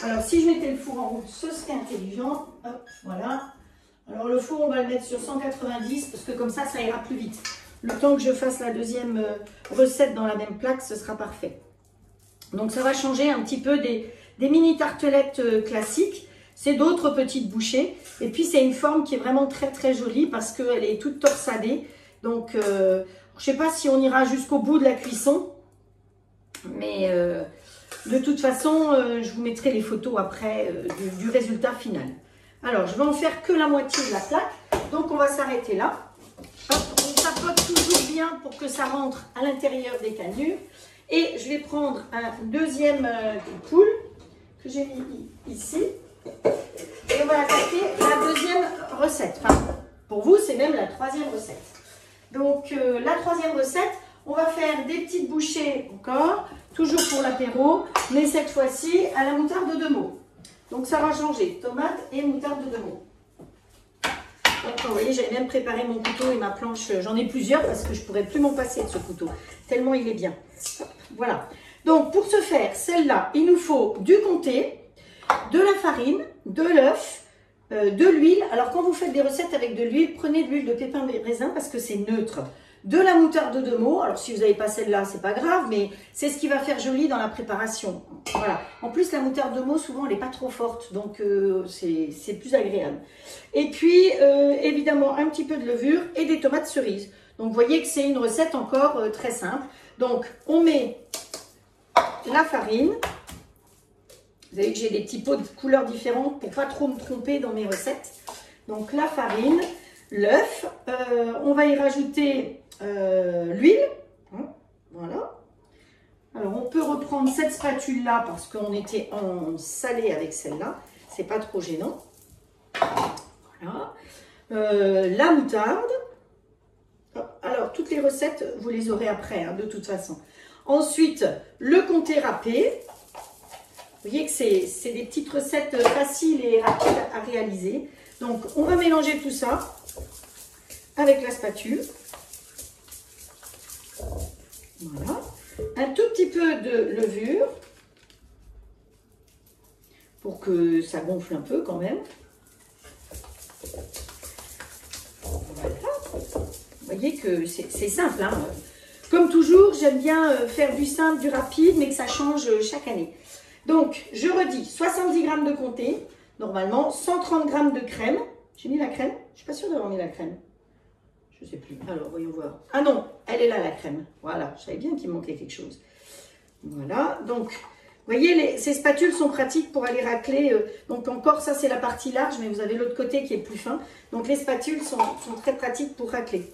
Alors, si je mettais le four en route, ce serait intelligent. Hop, voilà. Alors, le four, on va le mettre sur 190 parce que comme ça ira plus vite. Le temps que je fasse la deuxième recette dans la même plaque, ce sera parfait. Donc, ça va changer un petit peu des mini tartelettes classiques. C'est d'autres petites bouchées. Et puis, c'est une forme qui est vraiment très, très jolie parce qu'elle est toute torsadée. Donc, je ne sais pas si on ira jusqu'au bout de la cuisson. Mais de toute façon, je vous mettrai les photos après du résultat final. Alors, je vais en faire que la moitié de la plaque. Donc, on va s'arrêter là. Hop, on tapote toujours bien pour que ça rentre à l'intérieur des cannures. Et je vais prendre un deuxième poule que j'ai mis ici. Et on va attaquer la deuxième recette. Enfin, pour vous, c'est même la troisième recette. Donc, la troisième recette, on va faire des petites bouchées encore, toujours pour l'apéro, mais cette fois-ci à la moutarde de Meaux. Donc, ça va changer, tomate et moutarde de Meaux. Donc, vous voyez, j'avais même préparé mon couteau et ma planche. J'en ai plusieurs parce que je ne pourrais plus m'en passer de ce couteau, tellement il est bien. Voilà. Donc, pour ce faire, celle-là, il nous faut du comté, de la farine, de l'œuf, de l'huile. Alors, quand vous faites des recettes avec de l'huile, prenez de l'huile de pépins de raisin parce que c'est neutre. De la moutarde de Meaux. Alors, si vous n'avez pas celle-là, c'est pas grave, mais c'est ce qui va faire joli dans la préparation. Voilà. En plus, la moutarde de Meaux, souvent, elle n'est pas trop forte, donc c'est plus agréable. Et puis, évidemment, un petit peu de levure et des tomates cerises. Donc, vous voyez que c'est une recette encore très simple. Donc, on met la farine. Vous voyez que j'ai des petits pots de couleurs différentes pour pas trop me tromper dans mes recettes. Donc, la farine, l'œuf. On va y rajouter l'huile. Voilà. Alors, on peut reprendre cette spatule-là parce qu'on était en salé avec celle-là. C'est pas trop gênant. Voilà. La moutarde. Alors, toutes les recettes, vous les aurez après, hein, de toute façon. Ensuite, le comté râpé. Vous voyez que c'est des petites recettes faciles et rapides à réaliser. Donc, on va mélanger tout ça avec la spatule. Voilà. Un tout petit peu de levure pour que ça gonfle un peu quand même. Voilà. Vous voyez que c'est simple, hein. Comme toujours, j'aime bien faire du simple, du rapide, mais que ça change chaque année. Donc, je redis, 70 g de comté, normalement, 130 g de crème. J'ai mis la crème? Je ne suis pas sûre d'avoir mis la crème. Je ne sais plus. Alors, voyons voir. Ah non, elle est là, la crème. Voilà, je savais bien qu'il manquait quelque chose. Voilà, donc, vous voyez, ces spatules sont pratiques pour aller racler. Donc, encore, ça, c'est la partie large, mais vous avez l'autre côté qui est plus fin. Donc, les spatules sont très pratiques pour racler.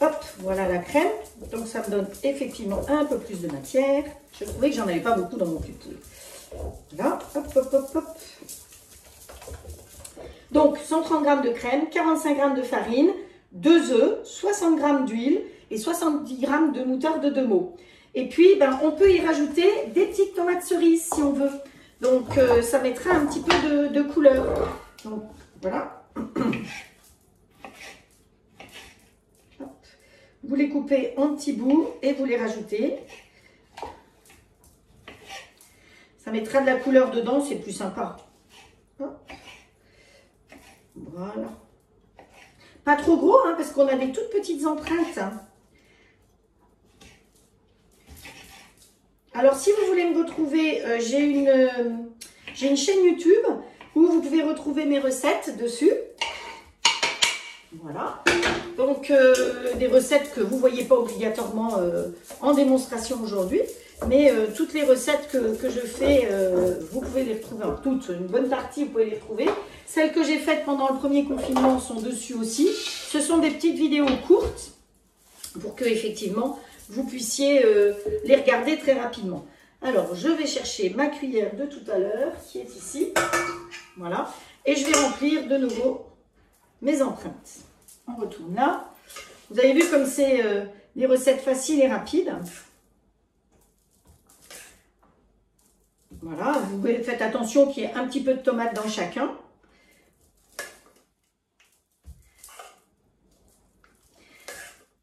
Hop, voilà la crème. Donc, ça me donne effectivement un peu plus de matière. Je trouvais que j'en avais pas beaucoup dans mon cube. Voilà, hop, hop, hop, hop. Donc, 130 g de crème, 45 g de farine, 2 œufs, 60 g d'huile et 70 g de moutarde de Meaux. Et puis, ben, on peut y rajouter des petites tomates cerises si on veut. Donc, ça mettra un petit peu de couleur. Donc, voilà. Vous les coupez en petits bouts et vous les rajoutez. Ça mettra de la couleur dedans, c'est plus sympa. Voilà. Pas trop gros, hein, parce qu'on a des toutes petites empreintes. Hein. Alors, si vous voulez me retrouver, j'ai une chaîne YouTube où vous pouvez retrouver mes recettes dessus. Voilà. Donc, des recettes que vous ne voyez pas obligatoirement en démonstration aujourd'hui. Mais toutes les recettes que je fais, vous pouvez les retrouver. En toutes, une bonne partie, vous pouvez les retrouver. Celles que j'ai faites pendant le premier confinement sont dessus aussi. Ce sont des petites vidéos courtes pour que, effectivement, vous puissiez les regarder très rapidement. Alors, je vais chercher ma cuillère de tout à l'heure qui est ici. Voilà. Et je vais remplir de nouveau mes empreintes. On retourne là. Vous avez vu comme c'est des recettes faciles et rapides. Voilà, vous faites attention qu'il y ait un petit peu de tomate dans chacun.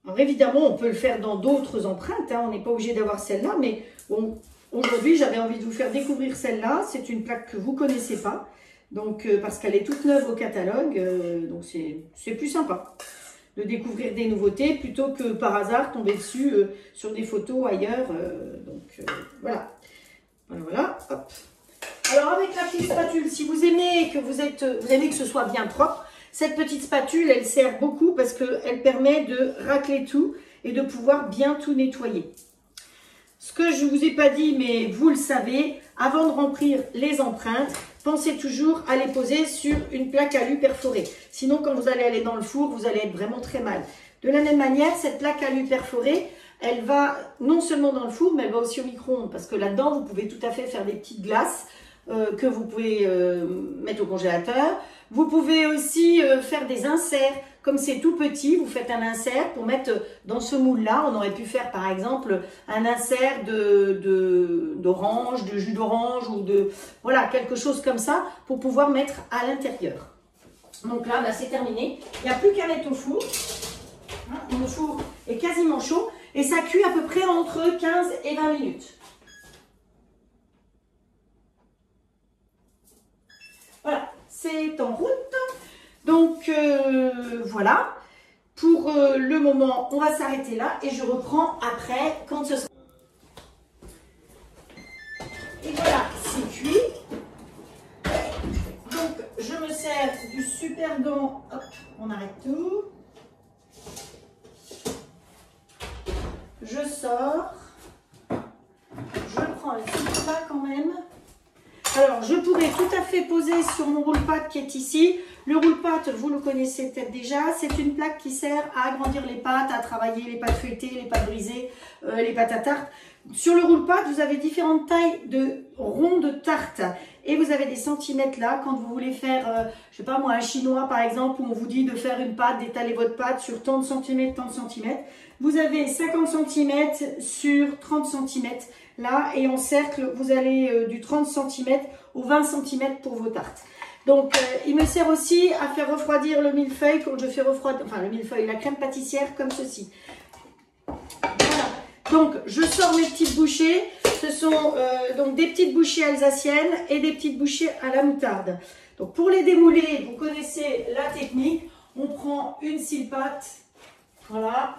Alors évidemment, on peut le faire dans d'autres empreintes, hein, on n'est pas obligé d'avoir celle-là, mais bon, aujourd'hui, j'avais envie de vous faire découvrir celle-là. C'est une plaque que vous ne connaissez pas, donc parce qu'elle est toute neuve au catalogue, donc c'est plus sympa de découvrir des nouveautés plutôt que par hasard tomber dessus sur des photos ailleurs. Voilà. Voilà, hop. Alors avec la petite spatule, si vous aimez vous aimez que ce soit bien propre, cette petite spatule, elle sert beaucoup parce qu'elle permet de racler tout et de pouvoir bien tout nettoyer. Ce que je ne vous ai pas dit, mais vous le savez, avant de remplir les empreintes, pensez toujours à les poser sur une plaque alu perforée. Sinon, quand vous allez aller dans le four, vous allez être vraiment très mal. De la même manière, cette plaque alu perforée, elle va non seulement dans le four, mais elle va aussi au micro-ondes. Parce que là-dedans, vous pouvez tout à fait faire des petites glaces que vous pouvez mettre au congélateur. Vous pouvez aussi faire des inserts. Comme c'est tout petit, vous faites un insert pour mettre dans ce moule-là. On aurait pu faire par exemple un insert d'orange, de jus d'orange ou de voilà quelque chose comme ça pour pouvoir mettre à l'intérieur. Donc là, c'est terminé. Il n'y a plus qu'à mettre au four. Le four est quasiment chaud et ça cuit à peu près entre 15 et 20 minutes. Voilà, c'est en route. Donc voilà, pour le moment, on va s'arrêter là et je reprends après quand ce sera. Et voilà, c'est cuit. Donc je me sers du super gant, hop, on arrête tout. Je sors, je prends le petit plat quand même. Alors, je pourrais tout à fait poser sur mon roule-pâte qui est ici. Le roule-pâte, vous le connaissez peut-être déjà, c'est une plaque qui sert à agrandir les pâtes, à travailler les pâtes feuilletées, les pâtes brisées, les pâtes à tarte. Sur le roule-pâte, vous avez différentes tailles de ronds de tarte. Et vous avez des centimètres là, quand vous voulez faire, je sais pas moi, un chinois par exemple, où on vous dit de faire une pâte, d'étaler votre pâte sur tant de centimètres, tant de centimètres. Vous avez 50 cm sur 30 cm là, et en cercle, vous allez du 30 cm au 20 cm pour vos tartes. Donc, il me sert aussi à faire refroidir le millefeuille quand je fais refroidir, enfin le millefeuille, la crème pâtissière comme ceci. Voilà. Donc, je sors mes petites bouchées. Ce sont donc des petites bouchées alsaciennes et des petites bouchées à la moutarde. Donc, pour les démouler, vous connaissez la technique. On prend une scie-pâte, voilà.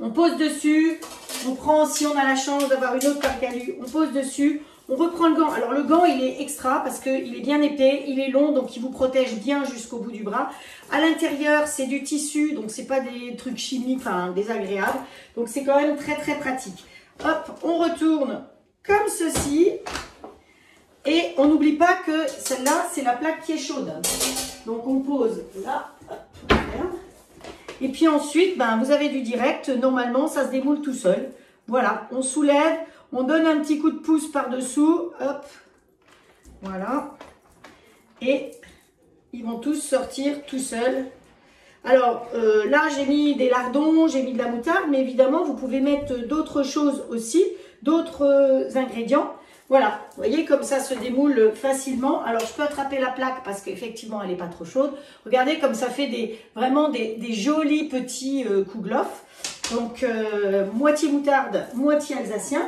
On pose dessus, on prend, si on a la chance d'avoir une autre plaque alu, on pose dessus, on reprend le gant. Alors le gant, il est extra parce qu'il est bien épais, il est long, donc il vous protège bien jusqu'au bout du bras. À l'intérieur, c'est du tissu, donc c'est pas des trucs chimiques, enfin désagréables. Donc c'est quand même très très pratique. Hop, on retourne comme ceci. Et on n'oublie pas que celle-là, c'est la plaque qui est chaude. Donc on pose là, hop, on ferme. Et puis ensuite, vous avez du direct. Normalement, ça se démoule tout seul. Voilà, on soulève, on donne un petit coup de pouce par-dessous. Hop, voilà. Et ils vont tous sortir tout seuls. Alors, là, j'ai mis des lardons, j'ai mis de la moutarde. Mais évidemment, vous pouvez mettre d'autres choses aussi, d'autres ingrédients. Voilà, vous voyez comme ça se démoule facilement. Alors, je peux attraper la plaque parce qu'effectivement, elle n'est pas trop chaude. Regardez comme ça fait vraiment des jolis petits kouglof. Donc, moitié moutarde, moitié alsacien.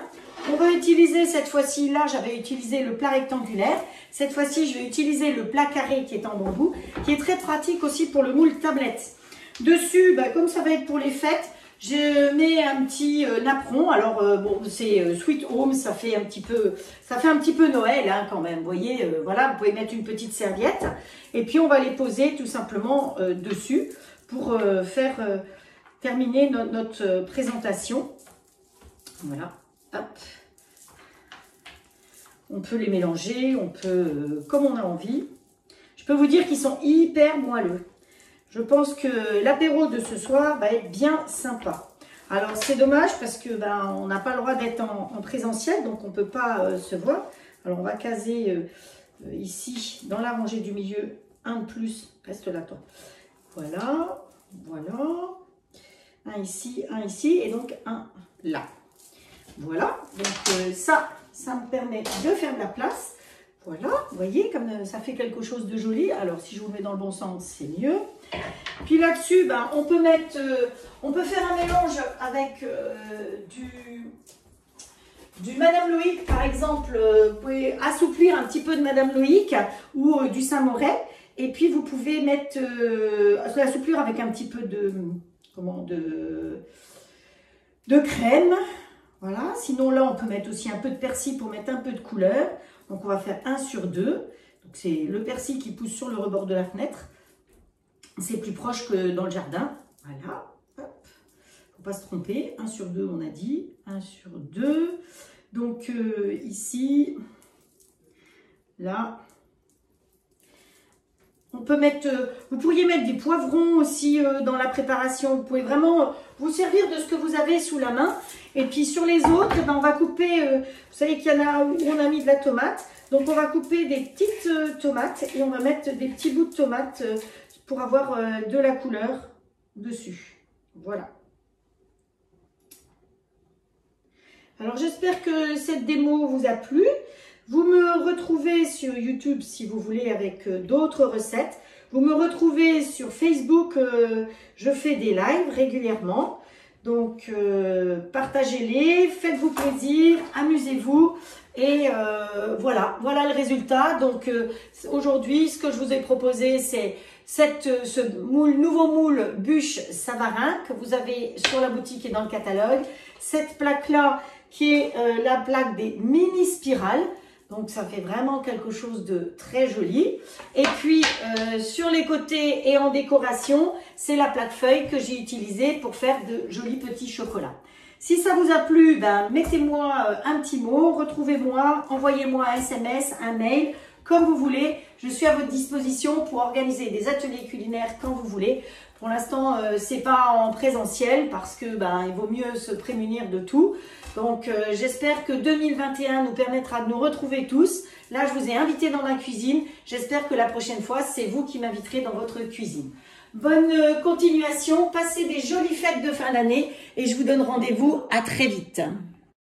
On va utiliser cette fois-ci, là, j'avais utilisé le plat rectangulaire. Cette fois-ci, je vais utiliser le plat carré qui est en bambou, qui est très pratique aussi pour le moule tablette. Dessus, comme ça va être pour les fêtes, je mets un petit napperon. Alors bon, c'est Sweet Home, ça fait un petit peu Noël hein, quand même. Vous voyez, voilà, vous pouvez mettre une petite serviette et puis on va les poser tout simplement dessus pour faire terminer notre présentation. Voilà, hop. On peut les mélanger, on peut comme on a envie. Je peux vous dire qu'ils sont hyper moelleux. Je pense que l'apéro de ce soir va être bien sympa. Alors, c'est dommage parce que on n'a pas le droit d'être en présentiel, donc on ne peut pas se voir. Alors, on va caser ici, dans la rangée du milieu, un de plus. Reste là, toi. Voilà, voilà. Un ici, et donc un là. Voilà, donc ça me permet de faire de la place. Voilà, vous voyez, comme ça fait quelque chose de joli. Alors, si je vous mets dans le bon sens, c'est mieux. Puis là-dessus, on peut mettre, on peut faire un mélange avec du Madame Loïc, par exemple, vous pouvez assouplir un petit peu de Madame Loïc ou du Saint-Moret. Et puis, vous pouvez mettre, assouplir avec un petit peu de, de crème. Voilà. Sinon, là, on peut mettre aussi un peu de persil pour mettre un peu de couleur. Donc, on va faire 1 sur 2. Donc, c'est le persil qui pousse sur le rebord de la fenêtre. C'est plus proche que dans le jardin. Voilà. Hop. Faut pas se tromper. 1 sur 2, on a dit. 1 sur 2. Donc, ici, là, on peut mettre, vous pourriez mettre des poivrons aussi dans la préparation. Vous pouvez vraiment vous servir de ce que vous avez sous la main. Et puis, sur les autres, ben, on va couper, vous savez qu'il y en a où on a mis de la tomate. Donc, on va couper des petites tomates et on va mettre des petits bouts de tomates pour avoir de la couleur dessus. Voilà. Alors, j'espère que cette démo vous a plu. Vous me retrouvez sur YouTube si vous voulez avec d'autres recettes. Vous me retrouvez sur Facebook, je fais des lives régulièrement. Donc, partagez-les, faites-vous plaisir, amusez-vous. Et voilà le résultat. Donc, aujourd'hui, ce que je vous ai proposé, c'est ce nouveau moule bûche Savarin que vous avez sur la boutique et dans le catalogue. Cette plaque-là qui est la plaque des mini spirales. Donc, ça fait vraiment quelque chose de très joli. Et puis, sur les côtés et en décoration, c'est la plaque feuille que j'ai utilisée pour faire de jolis petits chocolats. Si ça vous a plu, ben, mettez-moi un petit mot, retrouvez-moi, envoyez-moi un SMS, un mail, comme vous voulez. Je suis à votre disposition pour organiser des ateliers culinaires quand vous voulez. Pour l'instant, c'est pas en présentiel parce que ben, il vaut mieux se prémunir de tout. Donc, j'espère que 2021 nous permettra de nous retrouver tous. Là, je vous ai invité dans ma cuisine. J'espère que la prochaine fois, c'est vous qui m'inviterez dans votre cuisine. Bonne continuation, passez des jolies fêtes de fin d'année et je vous donne rendez-vous à très vite.